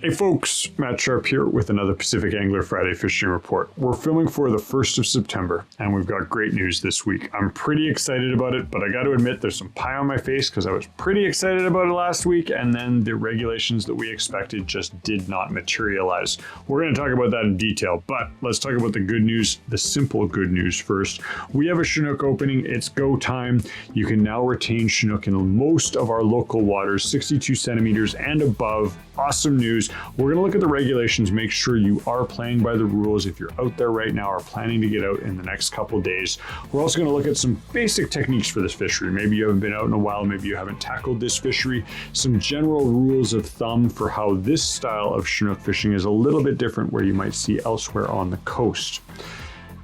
Hey folks, Matt Sharp here with another Pacific Angler Friday Fishing Report. We're filming for the 1st of September, and we've got great news this week. I'm pretty excited about it, but I got to admit there's some pie on my face because I was pretty excited about it last week, and then the regulations that we expected just did not materialize. We're going to talk about that in detail, but let's talk about the good news, the simple good news first. We have a Chinook opening. It's go time. You can now retain Chinook in most of our local waters, 62 centimeters and above. Awesome news. We're going to look at the regulations, make sure you are playing by the rules if you're out there right now or planning to get out in the next couple days. We're also going to look at some basic techniques for this fishery. Maybe you haven't been out in a while, maybe you haven't tackled this fishery. Some general rules of thumb for how this style of Chinook fishing is a little bit different where you might see elsewhere on the coast.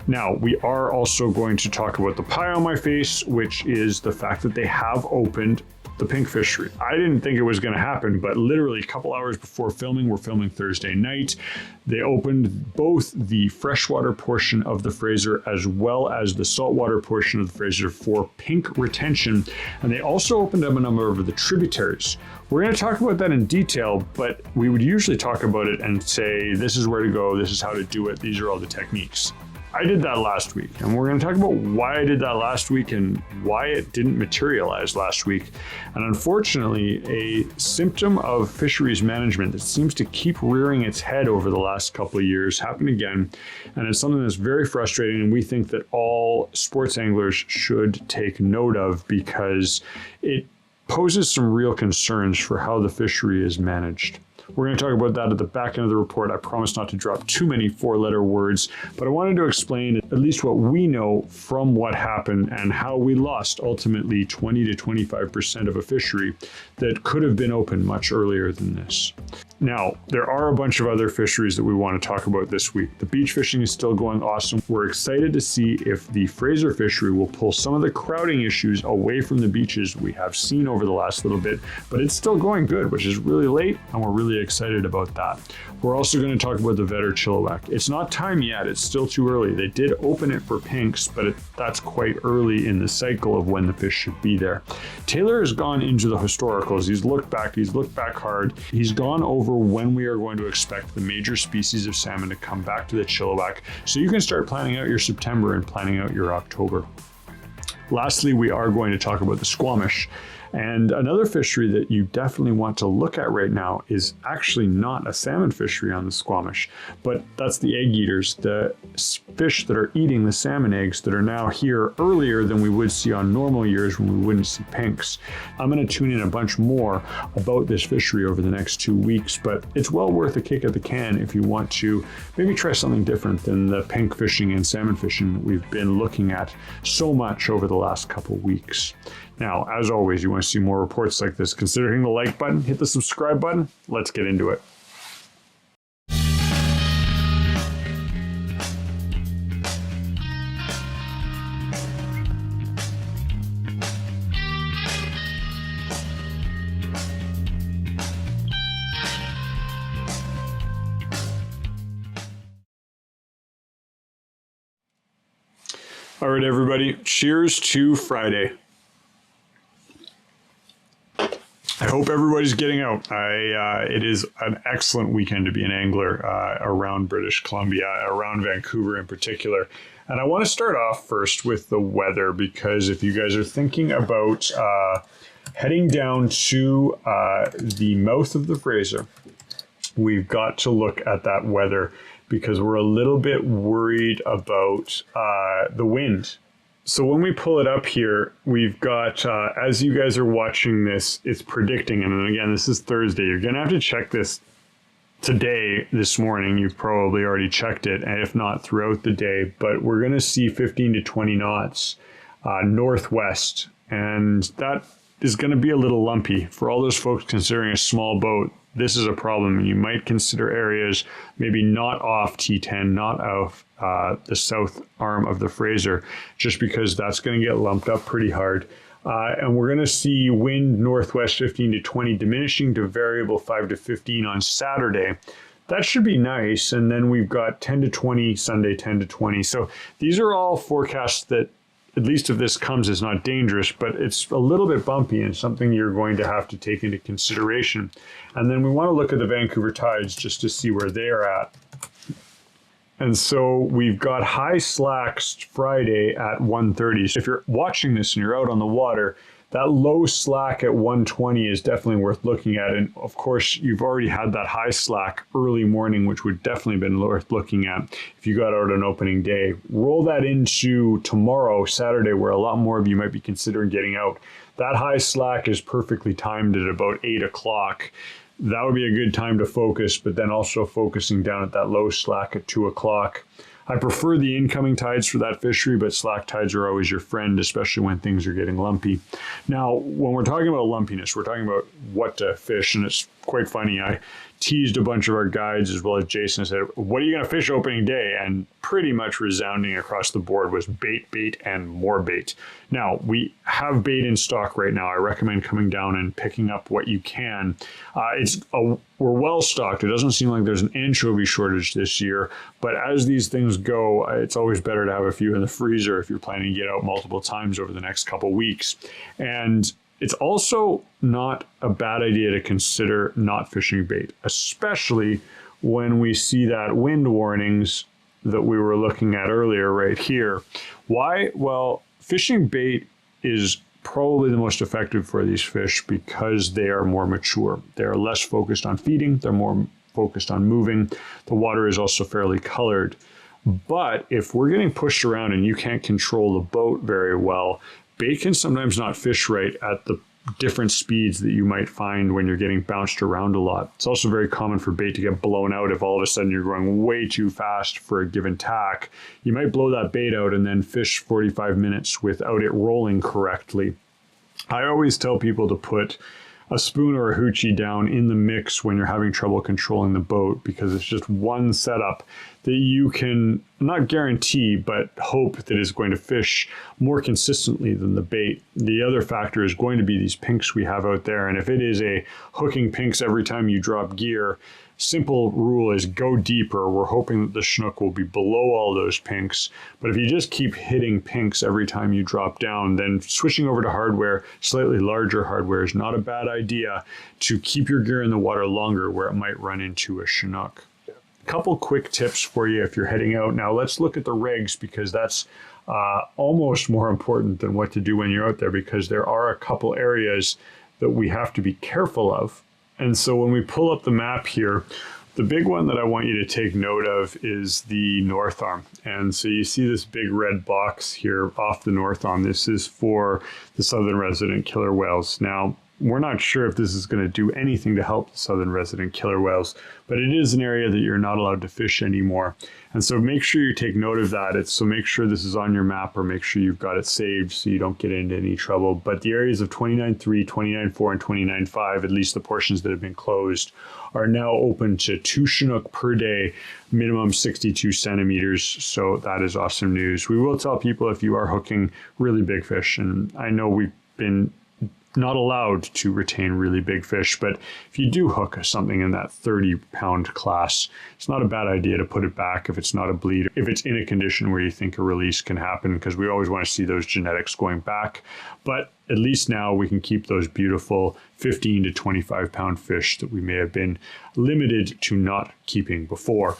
Now, we are also going to talk about the pie on my face, which is the fact that they have opened the pink fishery. I didn't think it was going to happen, but literally a couple hours before filming, we're filming Thursday night, they opened both the freshwater portion of the Fraser as well as the saltwater portion of the Fraser for pink retention, and they also opened up a number of the tributaries. We're going to talk about that in detail, but we would usually talk about it and say, this is where to go, this is how to do it, these are all the techniques. I did that last week, and we're going to talk about why I did that last week and why it didn't materialize last week. And unfortunately, a symptom of fisheries management that seems to keep rearing its head over the last couple of years happened again. And it's something that's very frustrating, and we think that all sports anglers should take note of because it poses some real concerns for how the fishery is managed. We're going to talk about that at the back end of the report. I promise not to drop too many four-letter words, but I wanted to explain at least what we know from what happened and how we lost ultimately 20 to 25% of a fishery that could have been open much earlier than this. Now, there are a bunch of other fisheries that we want to talk about this week. The beach fishing is still going awesome. We're excited to see if the Fraser fishery will pull some of the crowding issues away from the beaches we have seen over the last little bit, but it's still going good, which is really late, and we're really excited about that. We're also going to talk about the Vedder Chilliwack. It's not time yet, it's still too early. They did open it for pinks, but that's quite early in the cycle of when the fish should be there. Taylor has gone into the historicals. He's looked back hard. He's gone over when we are going to expect the major species of salmon to come back to the Chilliwack, so you can start planning out your September and planning out your October. Lastly, we are going to talk about the Squamish. And another fishery that you definitely want to look at right now is actually not a salmon fishery on the Squamish, but that's the egg eaters, the fish that are eating the salmon eggs that are now here earlier than we would see on normal years when we wouldn't see pinks. I'm going to tune in a bunch more about this fishery over the next 2 weeks, but it's well worth a kick at the can if you want to maybe try something different than the pink fishing and salmon fishing that we've been looking at so much over the last couple weeks. Now, as always, you want to see more reports like this, consider hitting the like button, hit the subscribe button. Let's get into it. All right, everybody, cheers to Friday. I hope everybody's getting out. It is an excellent weekend to be an angler around British Columbia, around Vancouver in particular. And I want to start off first with the weather, because if you guys are thinking about heading down to the mouth of the Fraser, we've got to look at that weather because we're a little bit worried about the wind. So when we pull it up here, we've got, as you guys are watching this, it's predicting, and again, this is Thursday. You're going to have to check this today, this morning. You've probably already checked it, and if not, throughout the day. But we're going to see 15 to 20 knots northwest, and that is going to be a little lumpy. For all those folks considering a small boat, this is a problem, and you might consider areas maybe not off T10, not off the south arm of the Fraser, just because that's going to get lumped up pretty hard. And we're going to see wind northwest 15 to 20 diminishing to variable 5 to 15 on Saturday. That should be nice. And then we've got 10 to 20 Sunday, 10 to 20. So these are all forecasts that at least if this comes, is not dangerous, but it's a little bit bumpy and something you're going to have to take into consideration. And then we want to look at the Vancouver tides just to see where they are at. And so we've got high slacks Friday at 1:30. So if you're watching this and you're out on the water, that low slack at 1:20 is definitely worth looking at. And of course, you've already had that high slack early morning, which would definitely been worth looking at if you got out on opening day. Roll that into tomorrow, Saturday, where a lot more of you might be considering getting out. That high slack is perfectly timed at about 8 o'clock. That would be a good time to focus, but then also focusing down at that low slack at 2 o'clock. I prefer the incoming tides for that fishery, but slack tides are always your friend, especially when things are getting lumpy. Now, when we're talking about lumpiness, we're talking about what to fish, and it's quite funny. I teased a bunch of our guides as well as Jason and said, what are you going to fish opening day? And pretty much resounding across the board was bait, bait, and more bait. Now, we have bait in stock right now. I recommend coming down and picking up what you can. We're well stocked. It doesn't seem like there's an anchovy shortage this year, but as these things go, it's always better to have a few in the freezer if you're planning to get out multiple times over the next couple weeks. And it's also not a bad idea to consider not fishing bait, especially when we see that wind warnings that we were looking at earlier right here. Why? Well, fishing bait is probably the most effective for these fish because they are more mature. They are less focused on feeding. They're more focused on moving. The water is also fairly colored. But if we're getting pushed around and you can't control the boat very well, bait can sometimes not fish right at the different speeds that you might find when you're getting bounced around a lot. It's also very common for bait to get blown out if all of a sudden you're going way too fast for a given tack. You might blow that bait out and then fish 45 minutes without it rolling correctly. I always tell people to put a spoon or a hoochie down in the mix when you're having trouble controlling the boat, because it's just one setup that you can not guarantee, but hope that is going to fish more consistently than the bait. The other factor is going to be these pinks we have out there. And if it is a hooking pinks every time you drop gear, simple rule is go deeper. We're hoping that the Chinook will be below all those pinks. But if you just keep hitting pinks every time you drop down, then switching over to hardware, slightly larger hardware, is not a bad idea to keep your gear in the water longer where it might run into a Chinook. A couple quick tips for you if you're heading out. Now let's look at the rigs, because that's almost more important than what to do when you're out there, because there are a couple areas that we have to be careful of. And so when we pull up the map here, the big one that I want you to take note of is the north arm. And so you see this big red box here off the north arm. This is for the southern resident killer whales. Now, we're not sure if this is going to do anything to help the southern resident killer whales, but it is an area that you're not allowed to fish anymore. And so make sure you take note of that. So make sure this is on your map, or make sure you've got it saved so you don't get into any trouble. But the areas of 29.3, 29.4, and 29.5, at least the portions that have been closed, are now open to 2 Chinook per day, minimum 62 centimeters. So that is awesome news. We will tell people if you are hooking really big fish, and I know we've been not allowed to retain really big fish, but if you do hook something in that 30-pound class, it's not a bad idea to put it back if it's not a bleed, if it's in a condition where you think a release can happen, because we always want to see those genetics going back. But at least now we can keep those beautiful 15 to 25-pound fish that we may have been limited to not keeping before.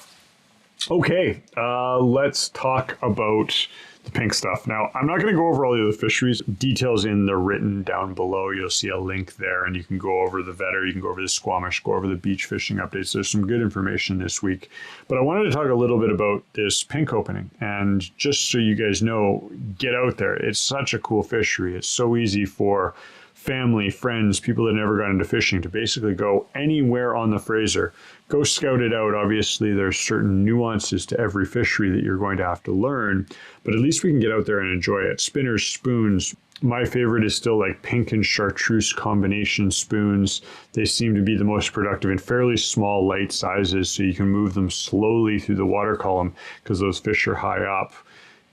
Okay, let's talk about the pink stuff. Now, I'm not going to go over all the other fisheries. Details in the written down below. You'll see a link there, and you can go over the Vedder, you can go over the Squamish, go over the beach fishing updates. There's some good information this week. But I wanted to talk a little bit about this pink opening. And just so you guys know, get out there. It's such a cool fishery. It's so easy for family, friends, people that never got into fishing to basically go anywhere on the Fraser. Go scout it out. Obviously, there's certain nuances to every fishery that you're going to have to learn, but at least we can get out there and enjoy it. Spinners, spoons. My favorite is still like pink and chartreuse combination spoons. They seem to be the most productive in fairly small, light sizes, so you can move them slowly through the water column because those fish are high up.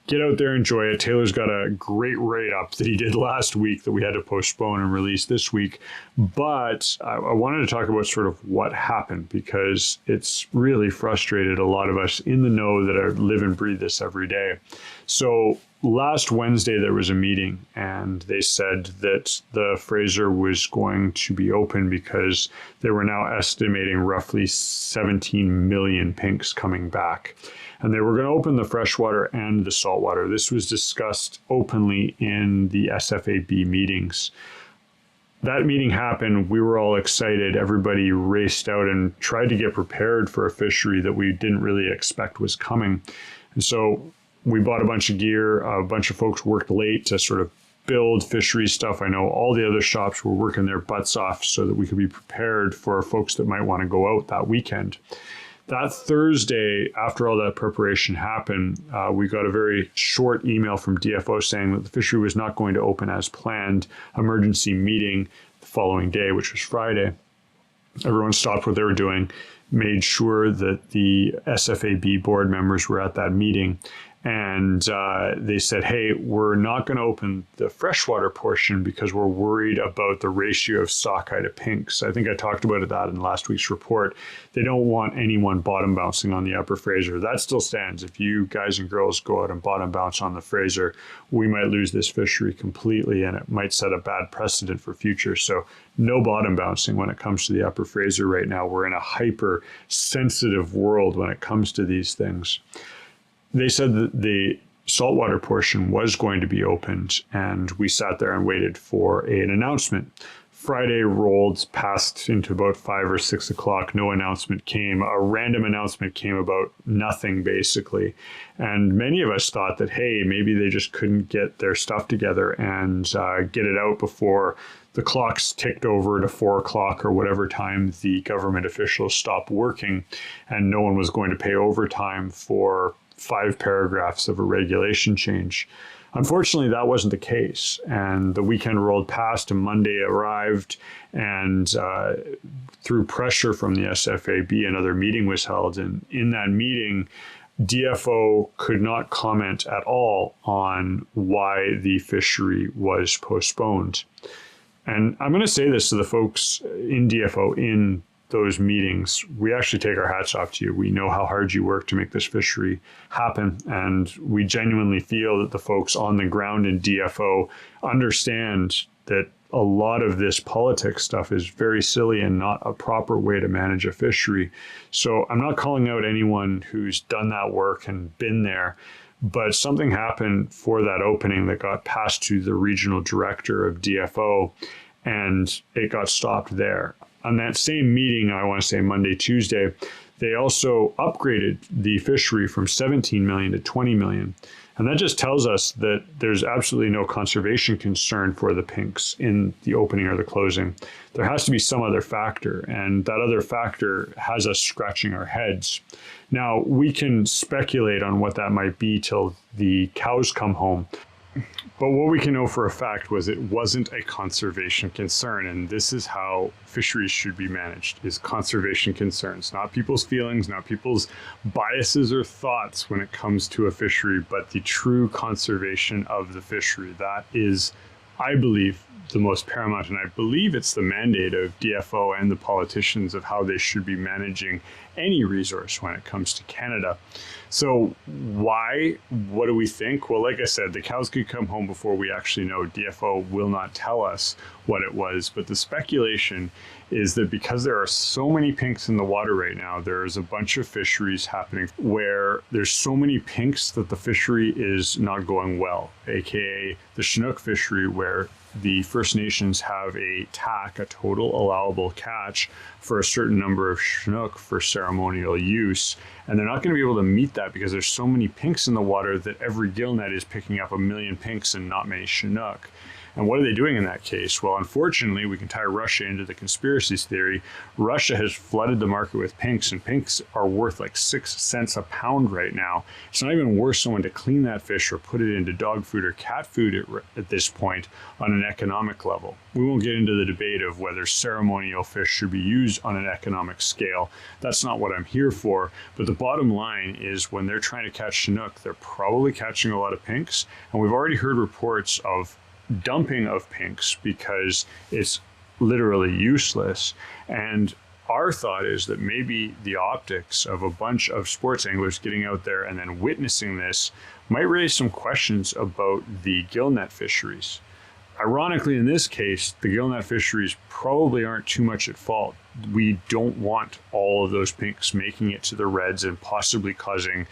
Get out there, enjoy it. Taylor's got a great write-up that he did last week that we had to postpone and release this week. But I wanted to talk about sort of what happened, because it's really frustrated a lot of us in the know that live and breathe this every day. So last Wednesday, there was a meeting, and they said that the Fraser was going to be open because they were now estimating roughly 17 million pinks coming back. And they were going to open the freshwater and the saltwater. This was discussed openly in the SFAB meetings. That meeting happened. We were all excited. Everybody raced out and tried to get prepared for a fishery that we didn't really expect was coming. And so we bought a bunch of gear. A bunch of folks worked late to sort of build fishery stuff. I know all the other shops were working their butts off so that we could be prepared for folks that might want to go out that weekend. That Thursday, after all that preparation happened, we got a very short email from DFO saying that the fishery was not going to open as planned. Emergency meeting the following day, which was Friday. Everyone stopped what they were doing, made sure that the SFAB board members were at that meeting. And they said, hey, we're not going to open the freshwater portion because we're worried about the ratio of sockeye to pinks. I think I talked about that in last week's report. They don't want anyone bottom bouncing on the upper Fraser. That still stands. If you guys and girls go out and bottom bounce on the Fraser, we might lose this fishery completely, and it might set a bad precedent for future. So no bottom bouncing when it comes to the upper Fraser right now. We're in a hyper sensitive world when it comes to these things. They said that the saltwater portion was going to be opened, and we sat there and waited for an announcement. Friday rolled past into about 5 or 6 o'clock. No announcement came. A random announcement came about nothing, basically. And many of us thought that, hey, maybe they just couldn't get their stuff together and get it out before the clocks ticked over to 4 o'clock or whatever time the government officials stopped working, and no one was going to pay overtime for 5 paragraphs of a regulation change. Unfortunately, that wasn't the case. And the weekend rolled past and Monday arrived, and through pressure from the SFAB, another meeting was held. And in that meeting, DFO could not comment at all on why the fishery was postponed. And I'm going to say this to the folks in DFO in those meetings. We actually take our hats off to you. We know how hard you work to make this fishery happen, and we genuinely feel that the folks on the ground in DFO understand that a lot of this politics stuff is very silly and not a proper way to manage a fishery. So I'm not calling out anyone who's done that work and been there, but something happened for that opening that got passed to the regional director of DFO, and it got stopped there. On that same meeting, I want to say Monday, Tuesday, they also upgraded the fishery from 17 million to 20 million. And that just tells us that there's absolutely no conservation concern for the pinks in the opening or the closing. There has to be some other factor, and that other factor has us scratching our heads. Now, we can speculate on what that might be till the cows come home. But what we can know for a fact was it wasn't a conservation concern, and this is how fisheries should be managed, is conservation concerns, not people's feelings, not people's biases or thoughts when it comes to a fishery, but the true conservation of the fishery. That is, I believe, the most paramount, and I believe it's the mandate of DFO and the politicians of how they should be managing any resource when it comes to Canada. So why? What do we think? Well, like I said, the cows could come home before we actually know. DFO will not tell us what it was, but the speculation is that because there are so many pinks in the water right now, there's a bunch of fisheries happening where there's so many pinks that the fishery is not going well, aka the Chinook fishery, where the First Nations have a TAC, a total allowable catch, for a certain number of Chinook for ceremonial use. And they're not going to be able to meet that because there's so many pinks in the water that every gill net is picking up 1 million pinks and not many Chinook. And what are they doing in that case? Well, unfortunately, we can tie Russia into the conspiracy theory. Russia has flooded the market with pinks, and pinks are worth like 6 cents a pound right now. It's not even worth someone to clean that fish or put it into dog food or cat food at this point on an economic level. We won't get into the debate of whether ceremonial fish should be used on an economic scale. That's not what I'm here for. But the bottom line is when they're trying to catch Chinook, they're probably catching a lot of pinks. And we've already heard reports of dumping of pinks because it's literally useless. And Our thought is that maybe the optics of a bunch of sports anglers getting out there and then witnessing this might raise some questions about the gillnet fisheries. Ironically, in this case, the gillnet fisheries probably aren't too much at fault. We don't want all of those pinks making it to the reds and possibly causing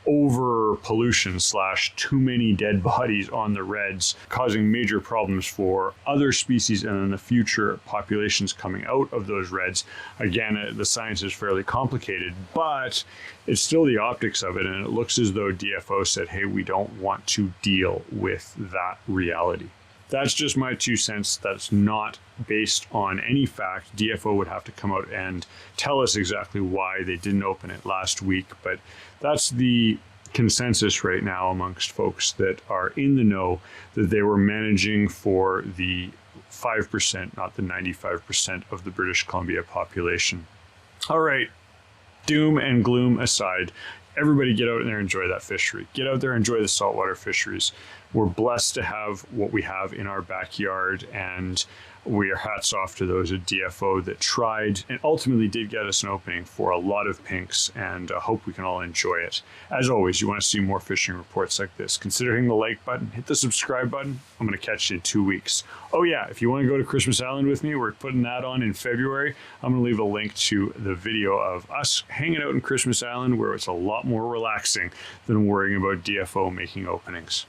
over pollution / too many dead bodies on the reds, causing major problems for other species and in the future populations coming out of those reds. Again, the science is fairly complicated, but it's still the optics of it, and it looks as though DFO said, hey, we don't want to deal with that reality. That's just my 2 cents. That's not based on any fact. DFO would have to come out and tell us exactly why they didn't open it last week, but that's the consensus right now amongst folks that are in the know, that they were managing for the 5%, not the 95% of the British Columbia population. All right, doom and gloom aside, everybody get out there and enjoy that fishery. Get out there and enjoy the saltwater fisheries. We're blessed to have what we have in our backyard, and we are hats off to those at DFO that tried and ultimately did get us an opening for a lot of pinks, and hope we can all enjoy it. As always, you want to see more fishing reports like this, consider hitting the like button, hit the subscribe button. I'm going to catch you in 2 weeks. Oh yeah, if you want to go to Christmas Island with me, we're putting that on in February. I'm going to leave a link to the video of us hanging out in Christmas Island, where it's a lot more relaxing than worrying about DFO making openings.